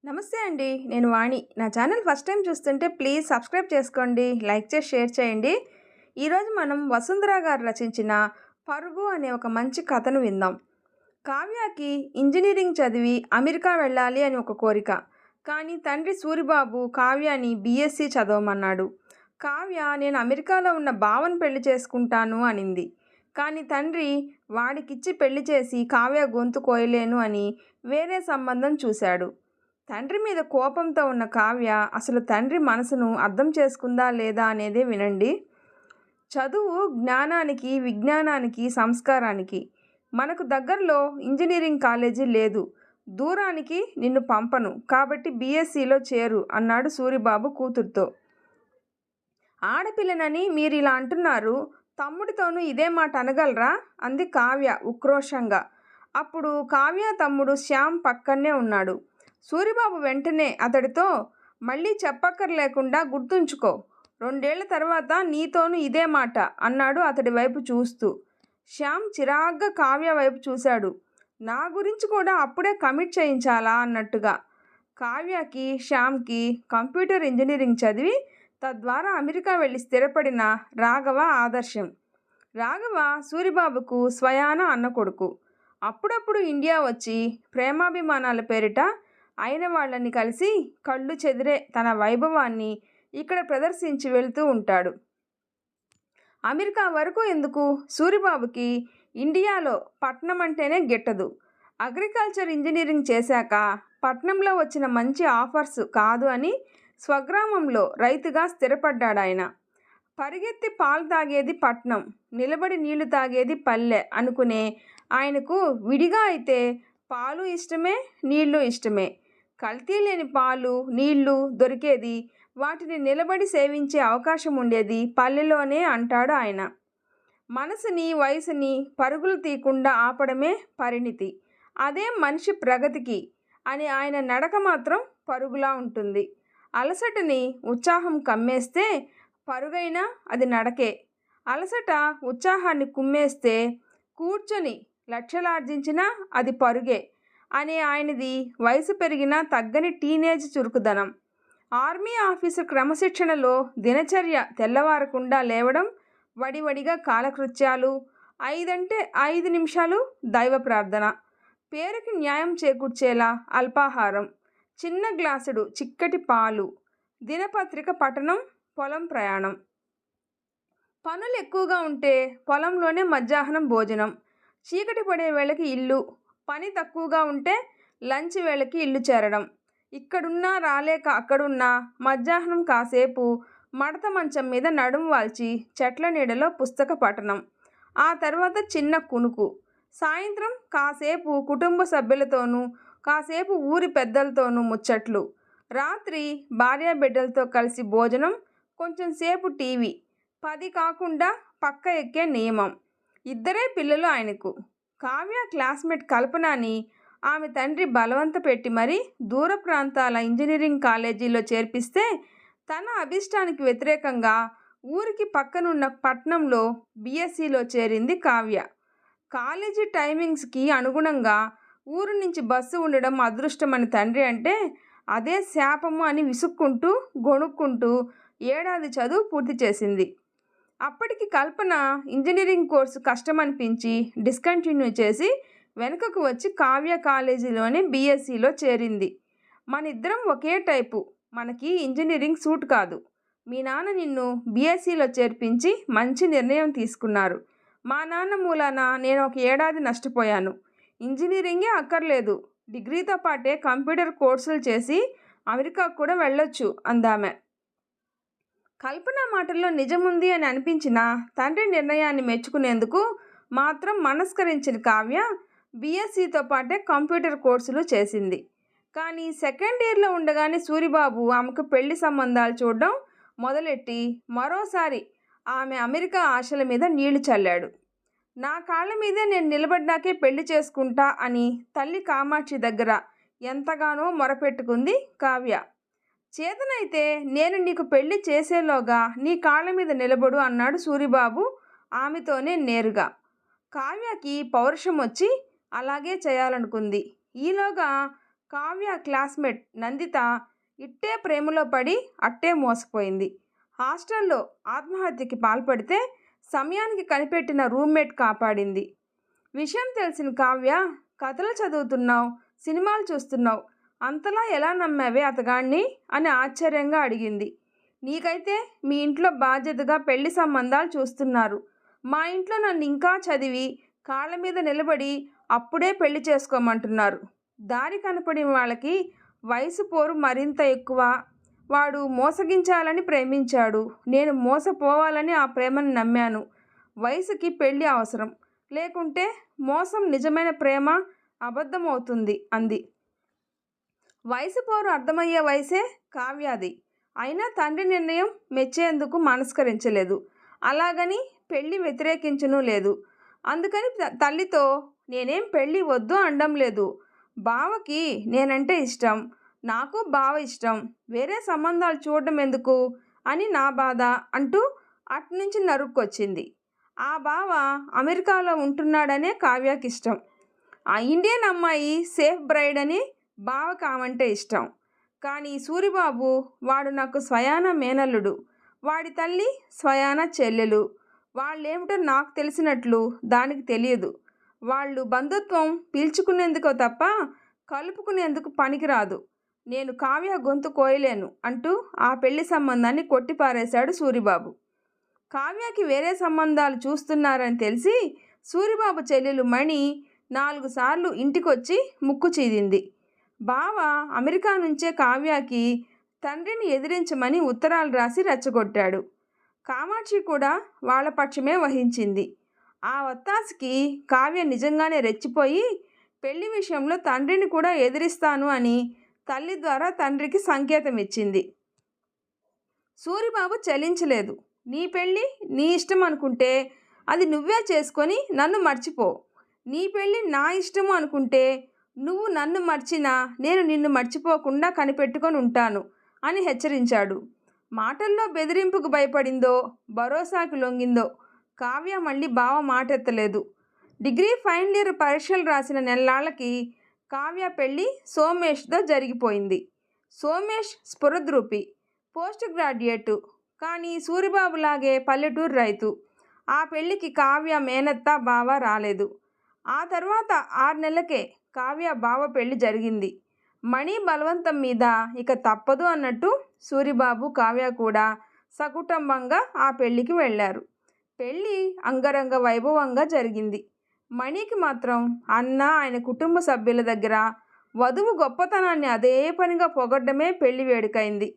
నమస్తే అండి. నేను వాణి. నా ఛానల్ ఫస్ట్ టైం చూస్తుంటే ప్లీజ్ సబ్స్క్రైబ్ చేసుకోండి, లైక్ చేసి షేర్ చేయండి. ఈరోజు మనం వసుంధర గారు రచించిన పరుగు అనే ఒక మంచి కథను విందాం. కావ్యకి ఇంజనీరింగ్ చదివి అమెరికా వెళ్ళాలి అని ఒక కోరిక. కానీ తండ్రి సూరిబాబు కావ్యని బీఎస్సీ చదవమన్నాడు. కావ్య నేను అమెరికాలో ఉన్న బావను పెళ్లి చేసుకుంటాను అనింది. కానీ తండ్రి వాడికిచ్చి పెళ్లి చేసి కావ్య గొంతు కోయలేను అని వేరే సంబంధం చూశాడు. తండ్రి మీద కోపంతో ఉన్న కావ్య అసలు తండ్రి మనసును అర్థం చేసుకుందా లేదా అనేదే వినండి. చదువు జ్ఞానానికి, విజ్ఞానానికి, సంస్కారానికి. మనకు దగ్గరలో ఇంజనీరింగ్ కాలేజీ లేదు, దూరానికి నిన్ను పంపను, కాబట్టి బీఎస్సీలో చేరు అన్నాడు సూరిబాబు కూతురుతో. ఆడపిల్లనని మీరు ఇలా అంటున్నారు, తమ్ముడితోనూ ఇదే మాట అనగలరా అంది కావ్య ఉక్రోషంగా. అప్పుడు కావ్య తమ్ముడు శ్యామ్ పక్కనే ఉన్నాడు. సూరిబాబు వెంటనే అతడితో, మళ్ళీ చెప్పక్కర్లేకుండా గుర్తుంచుకో, 2 ఏళ్ల తర్వాత నీతోనూ ఇదే మాట అన్నాడు అతడి వైపు చూస్తూ. శ్యామ్ చిరాగ్గా కావ్య వైపు చూశాడు. నా గురించి కూడా అప్పుడే కమిట్ చేయించాలా అన్నట్టుగా. కావ్యకి, శ్యామ్కి కంప్యూటర్ ఇంజనీరింగ్ చదివి తద్వారా అమెరికా వెళ్ళి స్థిరపడిన రాఘవ ఆదర్శం. రాఘవ సూరిబాబుకు స్వయాన అన్న కొడుకు. అప్పుడప్పుడు ఇండియా వచ్చి ప్రేమాభిమానాల పేరిట అయిన వాళ్ళని కలిసి కళ్ళు చెదిరే తన వైభవాన్ని ఇక్కడ ప్రదర్శించి వెళ్తూ ఉంటాడు. అమెరికా వరకు ఎందుకు, సూరిబాబుకి ఇండియాలో పట్నం అంటేనే గిట్టదు. అగ్రికల్చర్ ఇంజనీరింగ్ చేశాక పట్నంలో వచ్చిన మంచి ఆఫర్స్ కాదు అని స్వగ్రామంలో రైతుగా స్థిరపడ్డాడాయన. పరిగెత్తి పాలు తాగేది పట్నం, నిలబడి నీళ్లు తాగేది పల్లె అనుకునే ఆయనకు విడిగా అయితే పాలు ఇష్టమే, నీళ్లు ఇష్టమే. కల్తీ లేని పాలు, నీళ్లు దొరికేది, వాటిని నిలబడి సేవించే అవకాశం ఉండేది పల్లెలోనే అంటాడు ఆయన. మనసుని, వయసుని పరుగులు తీయకుండా ఆపడమే పరిణితి, అదే మనిషి ప్రగతికి అని ఆయన నడక మాత్రం పరుగులా ఉంటుంది. అలసటని ఉత్సాహం కమ్మేస్తే పరుగైనా అది నడకే, అలసట ఉత్సాహాన్ని కుమ్మేస్తే కూర్చొని లక్షలార్జించినా అది పరుగే అనే ఆయనది వయసు పెరిగినా తగ్గని టీనేజ్ చురుకుదనం. ఆర్మీ ఆఫీసర్ క్రమశిక్షణలో దినచర్య తెల్లవారకుండా లేవడం, వడివడిగా కాలకృత్యాలు, 5 అంటే 5 నిమిషాలు దైవ ప్రార్థన, పేరుకి న్యాయం చేకూర్చేలా అల్పాహారం, చిన్న గ్లాసుడు చిక్కటి పాలు, దినపత్రిక పఠనం, పొలం ప్రయాణం. పనులు ఎక్కువగా ఉంటే పొలంలోనే మధ్యాహ్నం భోజనం, చీకటి పడే వేళకి ఇల్లు, పని తక్కువగా ఉంటే లంచ్ వేళకి ఇల్లు చేరడం. ఇక్కడున్నా రాలేక అక్కడున్నా మధ్యాహ్నం కాసేపు మడత మంచం మీద నడుం వాల్చి చెట్ల నీడలో పుస్తక పఠనం, ఆ తర్వాత చిన్న కునుకు, సాయంత్రం కాసేపు కుటుంబ సభ్యులతోనూ కాసేపు ఊరి పెద్దలతోనూ ముచ్చట్లు, రాత్రి భార్యాబిడ్డలతో కలిసి భోజనం, కొంచెం సేపు టీవీ. 10 కాకుండా పక్క ఎక్కే నియమం. 2 పిల్లలు ఆయనకు. కావ్య క్లాస్మేట్ కల్పనని ఆమె తండ్రి బలవంత పెట్టి మరీ దూర ప్రాంతాల ఇంజనీరింగ్ కాలేజీలో చేర్పిస్తే తన అభిష్టానికి వ్యతిరేకంగా ఊరికి పక్కనున్న పట్నంలో బీఎస్సీలో చేరింది కావ్య. కాలేజీ టైమింగ్స్కి అనుగుణంగా ఊరు నుంచి బస్సు ఉండడం అదృష్టమని తండ్రి అంటే అదే శాపము అని విసుక్కుంటూ గొణుక్కుంటూ 1 ఏడాది చదువు పూర్తి చేసింది. అప్పటికి కల్పన ఇంజనీరింగ్ కోర్సు కష్టమనిపించి డిస్కంటిన్యూ చేసి వెనుకకు వచ్చి కావ్య కాలేజీలోనే బీఎస్సీలో చేరింది. మనిద్దరం ఒకే టైపు, మనకి ఇంజనీరింగ్ సూట్ కాదు. మీ నాన్న నిన్ను బీఎస్సీలో చేర్పించి మంచి నిర్ణయం తీసుకున్నారు. మా నాన్న మూలాన నేను 1 ఏడాది నష్టపోయాను. ఇంజనీరింగే అక్కర్లేదు, డిగ్రీతో పాటే కంప్యూటర్ కోర్సులు చేసి అమెరికా కూడా వెళ్ళొచ్చు అందామె. కల్పన మాటల్లో నిజముంది అని అనిపించిన తండ్రి నిర్ణయాన్ని మెచ్చుకునేందుకు మాత్రం మనస్కరించిన కావ్య బీఎస్సీతో పాటే కంప్యూటర్ కోర్సులు చేసింది. కానీ సెకండ్ ఇయర్లో ఉండగానే సూరిబాబు ఆమెకు పెళ్లి సంబంధాలు చూడడం మొదలెట్టి మరోసారి ఆమె అమెరికా ఆశల మీద నీళ్లు చల్లాడు. నా కాళ్ళ మీదే నేను నిలబడ్డాకే పెళ్లి చేసుకుంటా అని తల్లి కామాక్షి దగ్గర ఎంతగానో మొరపెట్టుకుంది కావ్య. చేతనైతే నేను నీకు పెళ్లి చేసేలోగా నీ కాళ్ళ మీద నిలబడు అన్నాడు సూరిబాబు ఆమెతోనే నేరుగా. కావ్యకి పౌరుషం వచ్చి అలాగే చేయాలనుకుంది. ఈలోగా కావ్య క్లాస్మేట్ నందిత ఇట్టే ప్రేమలో పడి అట్టే మోసపోయింది. హాస్టల్లో ఆత్మహత్యకి పాల్పడితే సమయానికి కనిపెట్టిన రూమ్మేట్ కాపాడింది. విషయం తెలిసిన కావ్య, కథలు చదువుతున్నావు, సినిమాలు చూస్తున్నావు, అంతలా ఎలా నమ్మావే అతగాణ్ణి అని ఆశ్చర్యంగా అడిగింది. నీకైతే మీ ఇంట్లో బాధ్యతగా పెళ్లి సంబంధాలు చూస్తున్నారు. మా ఇంట్లో నన్ను ఇంకా చదివి కాళ్ళ మీద నిలబడి అప్పుడే పెళ్లి చేసుకోమంటున్నారు. దారి కనపడిన వాళ్ళకి వయసు పోరు మరింత ఎక్కువ. వాడు మోసగించాలని ప్రేమించాడు, నేను మోసపోవాలని ఆ ప్రేమను నమ్మాను. వయసుకి పెళ్ళి అవసరం, లేకుంటే మోసం నిజమైన ప్రేమ అబద్ధమవుతుంది అంది. వయసు పోరు అర్థమయ్యే వయసే కావ్యాది. అయినా తండ్రి నిర్ణయం మెచ్చేందుకు మనస్కరించలేదు. అలాగని పెళ్ళి వ్యతిరేకించను లేదు. అందుకని తల్లితో నేనేం పెళ్ళి వద్దు అనడం లేదు. బావకి నేనంటే ఇష్టం, నాకు బావ ఇష్టం, వేరే సంబంధాలు చూడడం ఎందుకు అని నా బాధ అంటూ అట్నుంచి నరుక్కొచ్చింది. ఆ బావ అమెరికాలో ఉంటున్నాడనే కావ్యకి ఇష్టం. ఆ ఇండియన్ అమ్మాయి సేఫ్ బ్రైడ్ అని బావకి ఆమంటే ఇష్టం. కానీ సూరిబాబు వాడు నాకు స్వయాన మేనల్లుడు, వాడి తల్లి స్వయాన చెల్లెలు. వాళ్ళేమిటో నాకు తెలిసినట్లు దానికి తెలియదు. వాళ్ళు బంధుత్వం పీల్చుకునేందుకో తప్ప కలుపుకునేందుకు పనికిరాదు. నేను కావ్య గొంతు కోయలేను అంటూ ఆ పెళ్లి సంబంధాన్ని కొట్టిపారేశాడు సూరిబాబు. కావ్యకి వేరే సంబంధాలు చూస్తున్నారని తెలిసి సూరిబాబు చెల్లెలు మణి 4 సార్లు ఇంటికొచ్చి ముక్కు చీదింది. బావ అమెరికా నుంచే కావ్యకి తండ్రిని ఎదిరించమని ఉత్తరాలు రాసి రెచ్చగొట్టాడు. కామాక్షి కూడా వాళ్ళ పక్షమే వహించింది. ఆ ఒత్తాసకి కావ్య నిజంగానే రెచ్చిపోయి పెళ్లి విషయంలో తండ్రిని కూడా ఎదిరిస్తాను అని తల్లి ద్వారా తండ్రికి సంకేతం ఇచ్చింది. సూరిబాబు చలించలేదు. నీ పెళ్ళి నీ ఇష్టం అనుకుంటే అది నువ్వే చేసుకొని నన్ను మర్చిపో. నీ పెళ్ళి నా ఇష్టము అనుకుంటే నువ్వు నన్ను మర్చినా నేను నిన్ను మర్చిపోకుండా కనిపెట్టుకొని ఉంటాను అని హెచ్చరించాడు. మాటల్లో బెదిరింపుకు భయపడిందో భరోసాకి లొంగిందో కావ్య మళ్ళీ బావ మాటెత్తలేదు. డిగ్రీ ఫైనల్ ఇయర్ పరీక్షలు రాసిన నెల్లాళ్ళకి కావ్య పెళ్ళి సోమేష్తో జరిగిపోయింది. సోమేష్ స్ఫురద్రూపి, పోస్ట్ గ్రాడ్యుయేటు, కానీ సూరిబాబులాగే పల్లెటూరు రైతు. ఆ పెళ్ళికి కావ్య మేనత్త బావ రాలేదు. ఆ తర్వాత 6 నెలలకే కావ్య బావ పెళ్లి జరిగింది. మణి బలవంతం మీద ఇక తప్పదు అన్నట్టు సూరిబాబు కావ్య కూడా సకుటుంబంగా ఆ పెళ్లికి వెళ్ళారు. పెళ్ళి అంగరంగ వైభవంగా జరిగింది. మణికి మాత్రం అన్న ఆయన కుటుంబ సభ్యుల దగ్గర వధువు గొప్పతనాన్ని అదే పనిగా పొగడ్డమే పెళ్లి వేడుకైంది.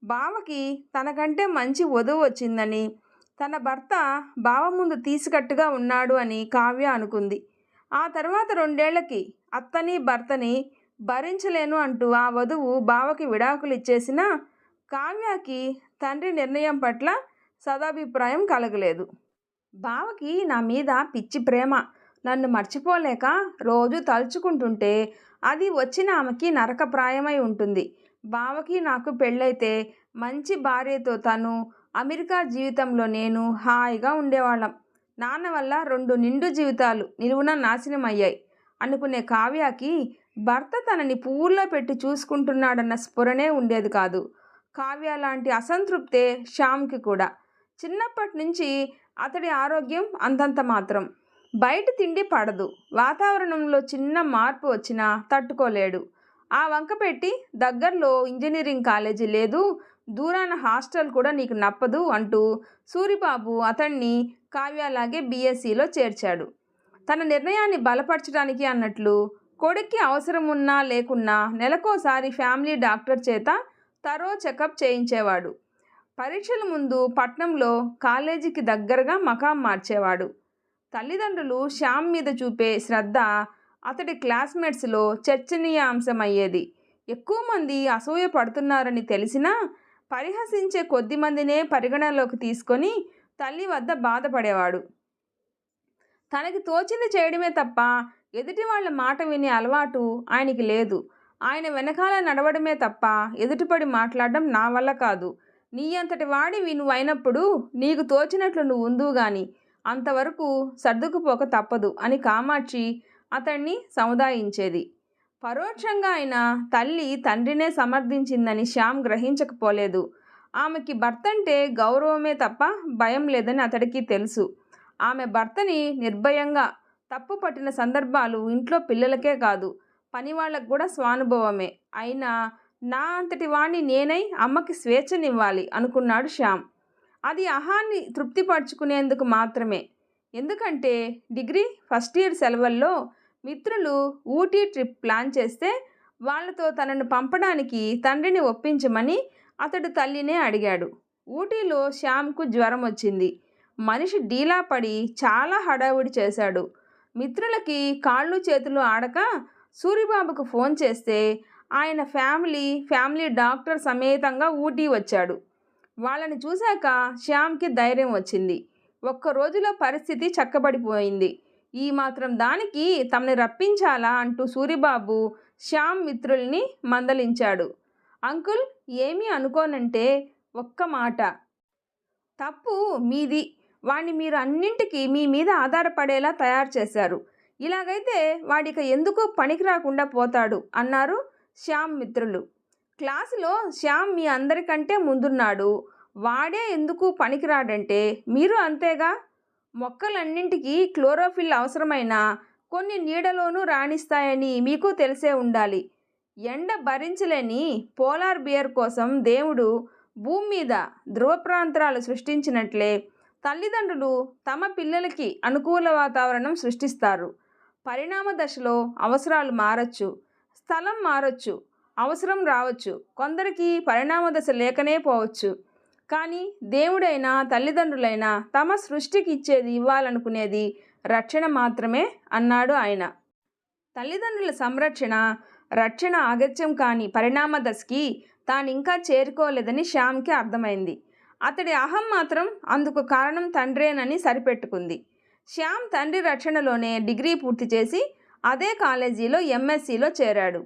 బావకి తనకంటే మంచి వధువు వచ్చిందని, తన భర్త బావ ముందు తీసికట్టుగా ఉన్నాడు అని కావ్య అనుకుంది. ఆ తర్వాత 2 ఏళ్లకి అత్తని భర్తని భరించలేను అంటూ ఆ వధువు బావకి విడాకులు ఇచ్చేసినా కావ్యకి తండ్రి నిర్ణయం పట్ల సదాభిప్రాయం కలగలేదు. బావకి నా మీద పిచ్చి ప్రేమ, నన్ను మర్చిపోలేక రోజు తలుచుకుంటుంటే అది వచ్చిన ఆమెకి నరకప్రాయమై ఉంటుంది. బావకి నాకు పెళ్ళైతే మంచి భార్యతో తను, అమెరికా జీవితంలో నేను హాయిగా ఉండేవాళ్ళం. నాన్న వల్ల 2 నిండు జీవితాలు నిలువున నాశనం అయ్యాయి అనుకునే కావ్యకి భర్త తనని పువ్వుల్లో పెట్టి చూసుకుంటున్నాడన్న స్ఫురణే ఉండేది కాదు. కావ్య లాంటి అసంతృప్తే శ్యామ్కి కూడా. చిన్నప్పటి నుంచి అతడి ఆరోగ్యం అంతంత మాత్రం. బయట తిండి పడదు, వాతావరణంలో చిన్న మార్పు వచ్చినా తట్టుకోలేడు. ఆ వంక పెట్టి దగ్గరలో ఇంజనీరింగ్ కాలేజీ లేదు, దూరాన హాస్టల్ కూడా నీకు నప్పదు అంటూ సూరిబాబు అతన్ని కావ్యలాగే బీఎస్సీలో చేర్చాడు. తన నిర్ణయాన్ని బలపరచడానికి అన్నట్లు కొడుక్కి అవసరం ఉన్నా లేకున్నా నెలకోసారి ఫ్యామిలీ డాక్టర్ చేత తరో చెకప్ చేయించేవాడు. పరీక్షల ముందు పట్నంలో కాలేజీకి దగ్గరగా మకాం మార్చేవాడు. తల్లిదండ్రులు శ్యామ్ మీద చూపే శ్రద్ధ అతడి క్లాస్మేట్స్లో చర్చనీయాంశమయ్యేది. ఎక్కువ మంది అసూయ పడుతున్నారని తెలిసినా పరిహసించే కొద్ది మందినే పరిగణలోకి తీసుకొని తల్లి వద్ద బాధపడేవాడు. తనకి తోచింది చేయడమే తప్ప ఎదుటి వాళ్ళ మాట వినే అలవాటు ఆయనకి లేదు. ఆయన వెనకాల నడవడమే తప్ప ఎదుటిపడి మాట్లాడడం నా వల్ల కాదు. నీ అంతటి వాడివి నువ్వు అయినప్పుడు నీకు తోచినట్లు నువ్వు ఉందువు గాని అంతవరకు సర్దుకుపోక తప్పదు అని కామాక్షి అతన్ని సముదాయించేది. పరోక్షంగా అయిన తల్లి తండ్రినే సమర్థించిందని శ్యామ్ గ్రహించకపోలేదు. ఆమెకి భర్తంటే గౌరవమే తప్ప భయం లేదని అతడికి తెలుసు. ఆమె భర్తని నిర్భయంగా తప్పు పట్టిన సందర్భాలు ఇంట్లో పిల్లలకే కాదు, పనివాళ్ళకు కూడా స్వానుభవమే. అయినా నా అంతటి వాణ్ణి నేనై అమ్మకి స్వేచ్ఛనివ్వాలి అనుకున్నాడు శ్యామ్. అది అహాన్ని తృప్తిపరుచుకునేందుకు మాత్రమే. ఎందుకంటే డిగ్రీ ఫస్ట్ ఇయర్ సెలవుల్లో మిత్రులు ఊటీ ట్రిప్ ప్లాన్ చేస్తే వాళ్ళతో తనను పంపడానికి తండ్రిని ఒప్పించమని అతడు తల్లినే అడిగాడు. ఊటీలో శ్యామ్కు జ్వరం వచ్చింది. మనిషి డీలా పడి చాలా హడావుడి చేశాడు. మిత్రులకి కాళ్ళు చేతులు ఆడక సూరిబాబుకు ఫోన్ చేస్తే ఆయన ఫ్యామిలీ డాక్టర్ సమేతంగా ఊటీ వచ్చాడు. వాళ్ళని చూశాక శ్యామ్కి ధైర్యం వచ్చింది. ఒక్క రోజులో పరిస్థితి చక్కబడిపోయింది. ఈ మాత్రం దానికి తమని రప్పించాలా అంటూ సూరిబాబు శ్యామ్ మిత్రుల్ని మందలించాడు. అంకుల్, ఏమీ అనుకోనంటే ఒక్క మాట. తప్పు మీది. వాణ్ణి మీరు అన్నింటికీ మీ మీద ఆధారపడేలా తయారు చేశారు. ఇలాగైతే వాడిక ఎందుకు పనికి రాకుండా పోతాడు అన్నారు శ్యామ్ మిత్రులు. క్లాసులో శ్యామ్ మీ అందరికంటే ముందున్నాడు. వాడే ఎందుకు పనికిరాడంటే మీరు అంతేగా. మొక్కలన్నింటికీ క్లోరోఫిల్ అవసరమైన కొన్ని నీడలోనూ రాణిస్తాయని మీకు తెలిసే ఉండాలి. ఎండ భరించలేని పోలార్ బియర్ కోసం దేవుడు భూమి మీద ధ్రువ ప్రాంతాలు సృష్టించినట్లే తల్లిదండ్రులు తమ పిల్లలకి అనుకూల వాతావరణం సృష్టిస్తారు. పరిణామ దశలో అవసరాలు మారచ్చు, స్థలం మారచ్చు, అవసరం రావచ్చు. కొందరికి పరిణామ దశ లేకనే పోవచ్చు. కానీ దేవుడైనా తల్లిదండ్రులైనా తమ సృష్టికి ఇచ్చేది ఇవ్వాలనుకునేది రక్షణ మాత్రమే అన్నాడు ఆయన. తల్లిదండ్రుల రక్షణ అగత్యం కాని పరిణామ దశకి తానింకా చేరుకోలేదని శ్యామ్కి అర్థమైంది. అతడి అహం మాత్రం అందుకు కారణం తండ్రేనని సరిపెట్టుకుంది. శ్యామ్ తండ్రి రక్షణలోనే డిగ్రీ పూర్తి చేసి అదే కాలేజీలో ఎంఎస్సిలో చేరాడు.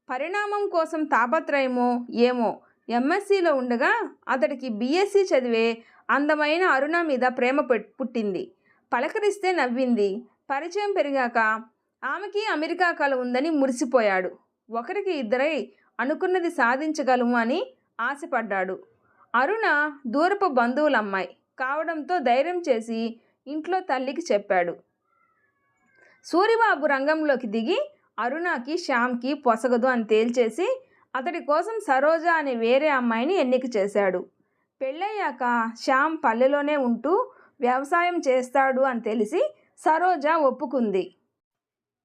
పరిణామం కోసం తాపత్రయమో ఏమో ఎంఎస్సిలో ఉండగా అతడికి బీఎస్సీ చదివే అందమైన అరుణ మీద ప్రేమ పుట్టింది. పలకరిస్తే నవ్వింది. పరిచయం పెరిగాక ఆమెకి అమెరికా కల ఉందని మురిసిపోయాడు. ఒకరికి ఇద్దరై అనుకున్నది సాధించగలము అని ఆశపడ్డాడు. అరుణ దూరపు బంధువులమ్మాయి కావడంతో ధైర్యం చేసి ఇంట్లో తల్లికి చెప్పాడు. సూరిబాబు రంగంలోకి దిగి అరుణకి శ్యామ్కి పొసగదు అని తేల్చేసి అతడి కోసం సరోజ అనే వేరే అమ్మాయిని ఎన్నిక చేశాడు. పెళ్ళయ్యాక శ్యామ్ పల్లెలోనే ఉంటూ వ్యవసాయం చేస్తాడు అని తెలిసి సరోజ ఒప్పుకుంది.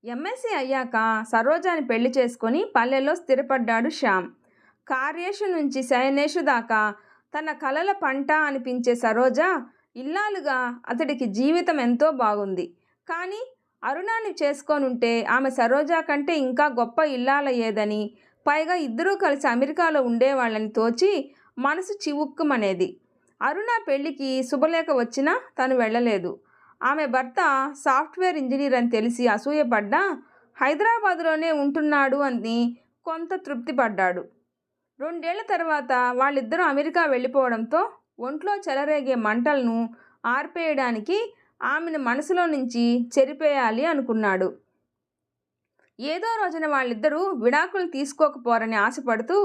ఎంఎస్సీ అయ్యాక సరోజాని పెళ్లి చేసుకొని పల్లెలో స్థిరపడ్డాడు శ్యామ్. కార్యేషు నుంచి శయనేషు దాకా తన కలల పంట అనిపించే సరోజ ఇల్లాలుగా అతడికి జీవితం ఎంతో బాగుంది. కానీ అరుణాని చేసుకోనుంటే ఆమె సరోజ కంటే ఇంకా గొప్ప ఇల్లాలయ్యేదని, పైగా ఇద్దరూ కలిసి అమెరికాలో ఉండేవాళ్ళని తోచి మనసు చివుక్కుమనేది. అరుణ పెళ్లికి శుభలేఖ వచ్చినా తను వెళ్ళలేదు. ఆమె భర్త సాఫ్ట్వేర్ ఇంజనీర్ అని తెలిసి అసూయపడ్డా హైదరాబాదులోనే ఉంటున్నాడు అని కొంత తృప్తి పడ్డాడు. 2 ఏళ్ల తర్వాత వాళ్ళిద్దరూ అమెరికా వెళ్ళిపోవడంతో ఒంట్లో చెలరేగే మంటలను ఆర్పేయడానికి ఆమెను మనసులో నుంచి చెరిపేయాలి అనుకున్నాడు. ఏదో రోజున వాళ్ళిద్దరూ విడాకులు తీసుకోకపోరని ఆశపడుతూ,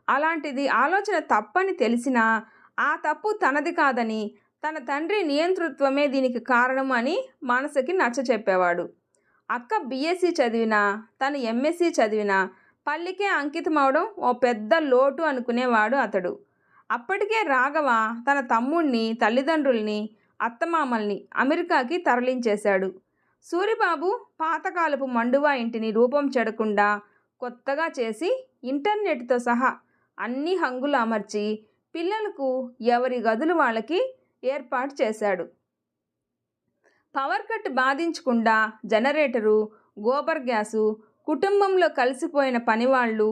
అలాంటిది ఆలోచన తప్పని తెలిసినా ఆ తప్పు తనది కాదని, తన తండ్రి నియంతృత్వమే దీనికి కారణం అని మనసుకి నచ్చ చెప్పేవాడు. అక్క బీఎస్సీ చదివినా తను ఎంఎస్సీ చదివినా పల్లికే అంకితమవడం ఓ పెద్ద లోటు అనుకునేవాడు అతడు. అప్పటికే రాఘవ తన తమ్ముణ్ణి, తల్లిదండ్రుల్ని, అత్తమామల్ని అమెరికాకి తరలించేశాడు. సూరిబాబు పాతకాలపు మండువా ఇంటిని రూపం చెడకుండా కొత్తగా చేసి ఇంటర్నెట్తో సహా అన్ని హంగులు అమర్చి పిల్లలకు ఎవరి గదులు వాళ్ళకి ఏర్పాటు చేశాడు. పవర్ కట్ బాధించకుండా జనరేటరు, గోబర్ గ్యాసు, కుటుంబంలో కలిసిపోయిన పనివాళ్ళు,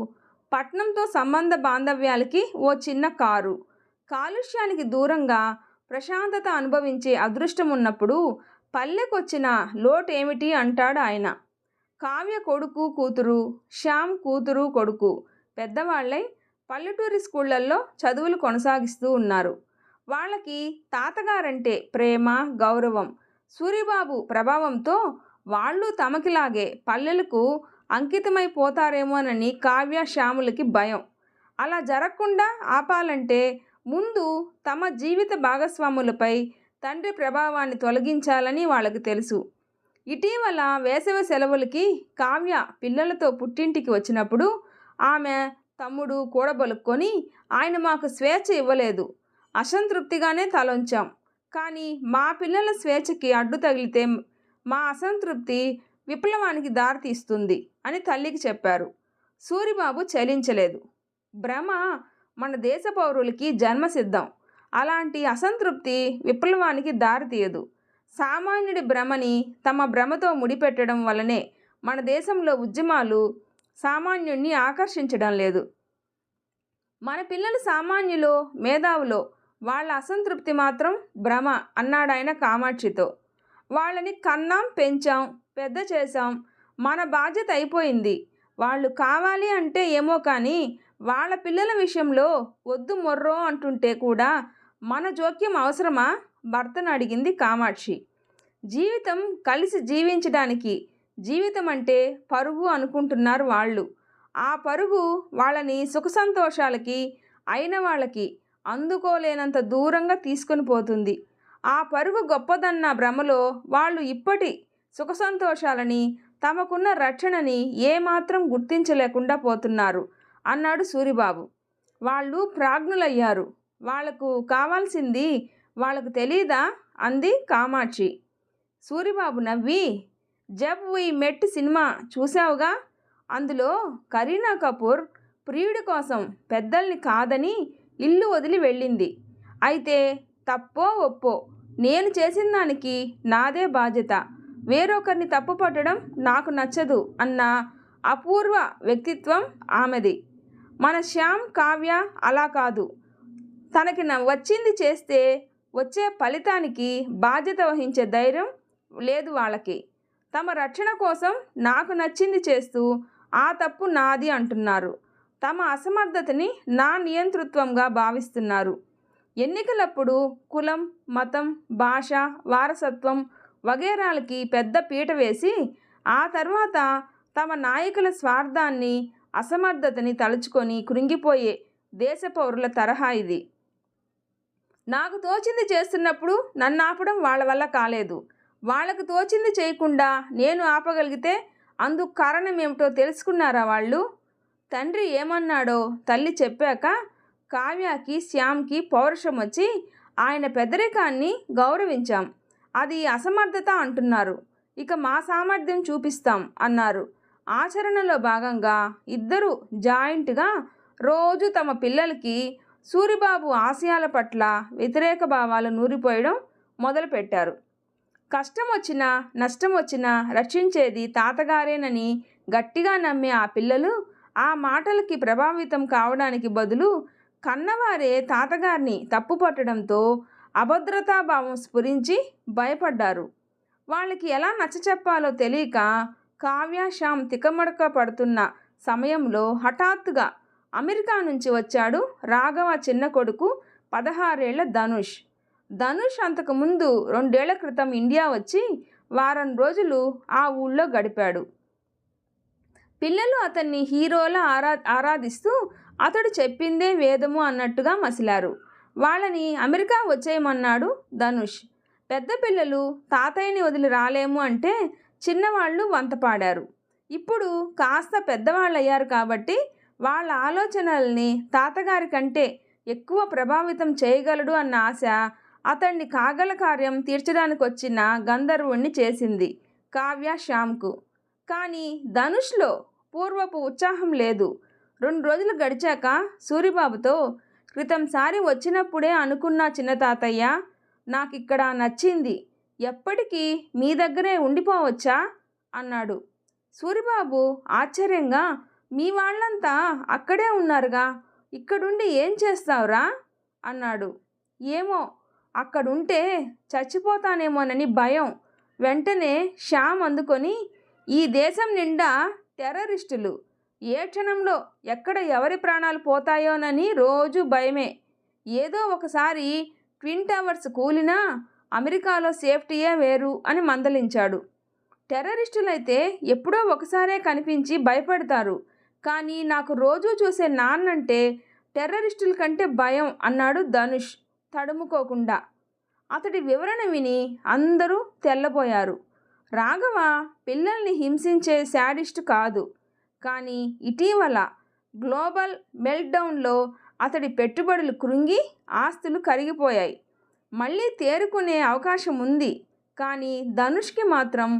పట్నంతో సంబంధ బాంధవ్యాలకి ఓ చిన్న కారు, కాలుష్యానికి దూరంగా ప్రశాంతత అనుభవించే అదృష్టం ఉన్నప్పుడు పల్లెకొచ్చిన లోటేమిటి అంటాడు ఆయన. కావ్య కొడుకు కూతురు, శ్యామ్ కూతురు కొడుకు పెద్దవాళ్ళై పల్లెటూరి స్కూళ్ళల్లో చదువులు కొనసాగిస్తూ ఉన్నారు. వాళ్ళకి తాతగారంటే ప్రేమ, గౌరవం. సూరిబాబు ప్రభావంతో వాళ్ళు తమకిలాగే పల్లెలకు అంకితమైపోతారేమోనని కావ్య శ్యాములకి భయం. అలా జరగకుండా ఆపాలంటే ముందు తమ జీవిత భాగస్వాములపై తండ్రి ప్రభావాన్ని తొలగించాలని వాళ్ళకి తెలుసు. ఇటీవల వేసవి సెలవులకి కావ్య పిల్లలతో పుట్టింటికి వచ్చినప్పుడు ఆమె తమ్ముడు కూడబలుక్కొని, ఆయన మాకు స్వేచ్ఛ ఇవ్వలేదు, అసంతృప్తిగానే తలొంచాం, కానీ మా పిల్లల స్వేచ్ఛకి అడ్డు తగిలితే మా అసంతృప్తి విప్లవానికి దారితీస్తుంది అని తల్లికి చెప్పారు. సూరిబాబు చలించలేదు. భ్రమ మన దేశ పౌరులకి జన్మసిద్ధం. అలాంటి అసంతృప్తి విప్లవానికి దారితీయదు. సామాన్యుడి భ్రమని తమ భ్రమతో ముడిపెట్టడం వల్లనే మన దేశంలో ఉద్యమాలు సామాన్యుడిని ఆకర్షించడం లేదు. మన పిల్లలు సామాన్యులో మేధావులో, వాళ్ళ అసంతృప్తి మాత్రం భ్రమ అన్నాడాయన కామాక్షితో. వాళ్ళని కన్నాం, పెంచాం, పెద్ద చేశాం, మన బాధ్యత అయిపోయింది. వాళ్ళు కావాలి అంటే ఏమో కానీ వాళ్ళ పిల్లల విషయంలో వద్దు మొర్రో అంటుంటే కూడా మన జోక్యం అవసరమా? భర్తను అడిగింది కామాక్షి. జీవితం కలిసి జీవించడానికి, జీవితం అంటే పరుగు అనుకుంటున్నారు వాళ్ళు. ఆ పరుగు వాళ్ళని సుఖ సంతోషాలకి, అయిన వాళ్ళకి అందుకోలేనంత దూరంగా తీసుకొని పోతుంది. ఆ పరుగు గొప్పదన్న భ్రమలో వాళ్ళు ఇప్పటి సుఖ సంతోషాలని, తమకున్న రక్షణని ఏమాత్రం గుర్తించలేకుండా పోతున్నారు అన్నాడు సూరిబాబు. వాళ్ళు ప్రాజ్ఞులయ్యారు. వాళ్లకు కావాల్సింది వాళ్ళకు తెలీదా అంది కామాక్షి. సూరిబాబు నవ్వి, జబ్ వీ మెట్ సినిమా చూసావుగా, అందులో కరీనా కపూర్ ప్రియుడి కోసం పెద్దల్ని కాదని ఇల్లు వదిలి వెళ్ళింది. అయితే తప్పో ఒప్పో నేను చేసిన దానికి నాదే బాధ్యత, వేరొకరిని తప్పు పట్టడం నాకు నచ్చదు అన్న అపూర్వ వ్యక్తిత్వం ఆమెది. మన శ్యామ్, కావ్య అలా కాదు. తనకి వచ్చింది చేస్తే వచ్చే ఫలితానికి బాధ్యత వహించే ధైర్యం లేదు వాళ్ళకి. తమ రక్షణ కోసం నాకు నచ్చింది చేస్తూ ఆ తప్పు నాది అంటున్నారు. తమ అసమర్థతని నా నియంతృత్వంగా భావిస్తున్నారు. ఎన్నికలప్పుడు కులం, మతం, భాష, వారసత్వం వగేరాలకి పెద్ద పీట వేసి ఆ తర్వాత తమ నాయకుల స్వార్థాన్ని, అసమర్థతని తలుచుకొని కృంగిపోయే దేశ పౌరుల తరహా ఇది. నాకు తోచింది చేస్తున్నప్పుడు నన్ను ఆపడం వాళ్ళ వల్ల కాలేదు. వాళ్ళకు తోచింది చేయకుండా నేను ఆపగలిగితే అందుకు కారణం ఏమిటో తెలుసుకున్నారా వాళ్ళు? తండ్రి ఏమన్నాడో తల్లి చెప్పాక కావ్యకి, శ్యామ్కి పౌరుషం వచ్చి ఆయన పెద్దరికాన్ని గౌరవించాం. అది అసమర్థత అంటున్నారు. ఇక మా సామర్థ్యం చూపిస్తాం అన్నారు. ఆచరణలో భాగంగా ఇద్దరు జాయింట్గా రోజు తమ పిల్లలకి సూరిబాబు ఆశయాల పట్ల వ్యతిరేక భావాలు నూరిపోయడం మొదలుపెట్టారు. కష్టం వచ్చినా నష్టం వచ్చినా రక్షించేది తాతగారేనని గట్టిగా నమ్మే ఆ పిల్లలు ఆ మాటలకి ప్రభావితం కావడానికి బదులు కన్నవారే తాతగారిని తప్పుపట్టడంతో అభద్రతాభావం స్ఫురించి భయపడ్డారు. వాళ్ళకి ఎలా నచ్చచెప్పాలో తెలియక కావ్య, శ్యామ్ తికమడక పడుతున్న సమయంలో హఠాత్తుగా అమెరికా నుంచి వచ్చాడు రాఘవ చిన్న కొడుకు 16 ఏళ్ల ధనుష్. ధనుష్ అంతకుముందు 2 ఏళ్ల క్రితం ఇండియా వచ్చి వారం రోజులు ఆ ఊళ్ళో గడిపాడు. పిల్లలు అతన్ని హీరోలా ఆరాధిస్తూ అతడు చెప్పిందే వేదము అన్నట్టుగా మసిలారు. వాళ్ళని అమెరికా వచ్చేయమన్నాడు ధనుష్. పెద్ద పిల్లలు తాతయ్యని వదిలి రాలేము అంటే చిన్నవాళ్ళు వంతపాడారు. ఇప్పుడు కాస్త పెద్దవాళ్ళయ్యారు కాబట్టి వాళ్ళ ఆలోచనల్ని తాతగారి కంటే ఎక్కువ ప్రభావితం చేయగలడు అన్న ఆశ అతన్ని కాగల కార్యం తీర్చడానికి వచ్చిన గంధర్వుణ్ణి చేసింది కావ్య, శ్యామ్కు. కానీ ధనుష్లో పూర్వపు ఉత్సాహం లేదు. 2 రోజులు గడిచాక సూరిబాబుతో, క్రితంసారి వచ్చినప్పుడే అనుకున్నా చిన్న తాతయ్య, నాకిక్కడ నచ్చింది, ఎప్పటికీ మీ దగ్గరే ఉండిపోవచ్చా అన్నాడు. సూరిబాబు ఆశ్చర్యంగా, మీ వాళ్ళంతా అక్కడే ఉన్నారుగా, ఇక్కడుండి ఏం చేస్తావురా అన్నాడు. ఏమో, అక్కడుంటే చచ్చిపోతానేమోనని భయం. వెంటనే శ్యామ్ అందుకొని, ఈ దేశం నిండా టెర్రరిస్టులు, ఏ క్షణంలో ఎక్కడ ఎవరి ప్రాణాలు పోతాయోనని రోజు భయమే. ఏదో ఒకసారి ట్విన్ టవర్స్ కూలినా అమెరికాలో సేఫ్టీయే వేరు అని మందలించాడు. టెర్రరిస్టులైతే ఎప్పుడో ఒకసారే కనిపించి భయపడతారు, కానీ నాకు రోజూ చూసే నాన్నంటే టెర్రరిస్టుల కంటే భయం అన్నాడు ధనుష్ తడుముకోకుండా. అతడి వివరణ విని అందరూ తెల్లబోయారు. రాఘవ పిల్లల్ని హింసించే శాడిస్ట్ కాదు, కానీ ఇటీవల గ్లోబల్ మెల్ట్డౌన్లో అతడి పెట్టుబడులు కృంగి ఆస్తులు కరిగిపోయాయి. మళ్ళీ తేరుకునే అవకాశం ఉంది, కానీ ధనుష్కి మాత్రం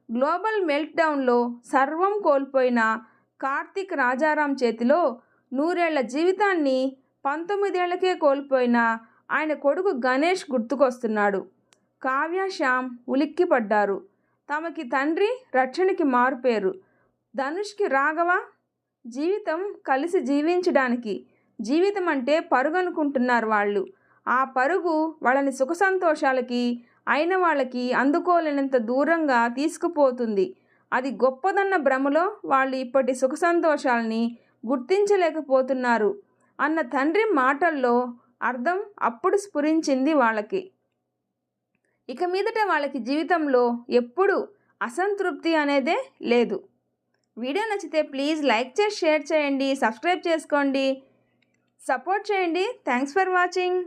గ్లోబల్ మెల్ట్డౌన్లో సర్వం కోల్పోయిన కార్తీక్ రాజారాం చేతిలో 100 ఏళ్ల జీవితాన్ని 19 ఏళ్లకే కోల్పోయిన ఆయన కొడుకు గణేష్ గుర్తుకొస్తున్నాడు. కావ్య, శ్యామ్ ఉలిక్కిపడ్డారు. తమకి తండ్రి, రక్షణకి మారుపేరు. ధనుష్కి రాఘవ జీవితం కలిసి జీవించడానికి. జీవితం అంటే పరుగు అనుకుంటున్నారు వాళ్ళు. ఆ పరుగు వాళ్ళని సుఖ సంతోషాలకి, అయిన వాళ్ళకి అందుకోలేనంత దూరంగా తీసుకుపోతుంది. అది గొప్పదన్న భ్రమలో వాళ్ళు ఇప్పటి సుఖ సంతోషాలని గుర్తించలేకపోతున్నారు అన్న తండ్రి మాటల్లో అర్థం అప్పుడు స్ఫురించింది వాళ్ళకి. ఇక మీదట వాళ్ళకి జీవితంలో ఎప్పుడు అసంతృప్తి అనేదే లేదు. వీడియో నచ్చితే ప్లీజ్ లైక్ చేసి షేర్ చేయండి, సబ్స్క్రైబ్ చేసుకోండి, సపోర్ట్ చేయండి. Thanks for watching.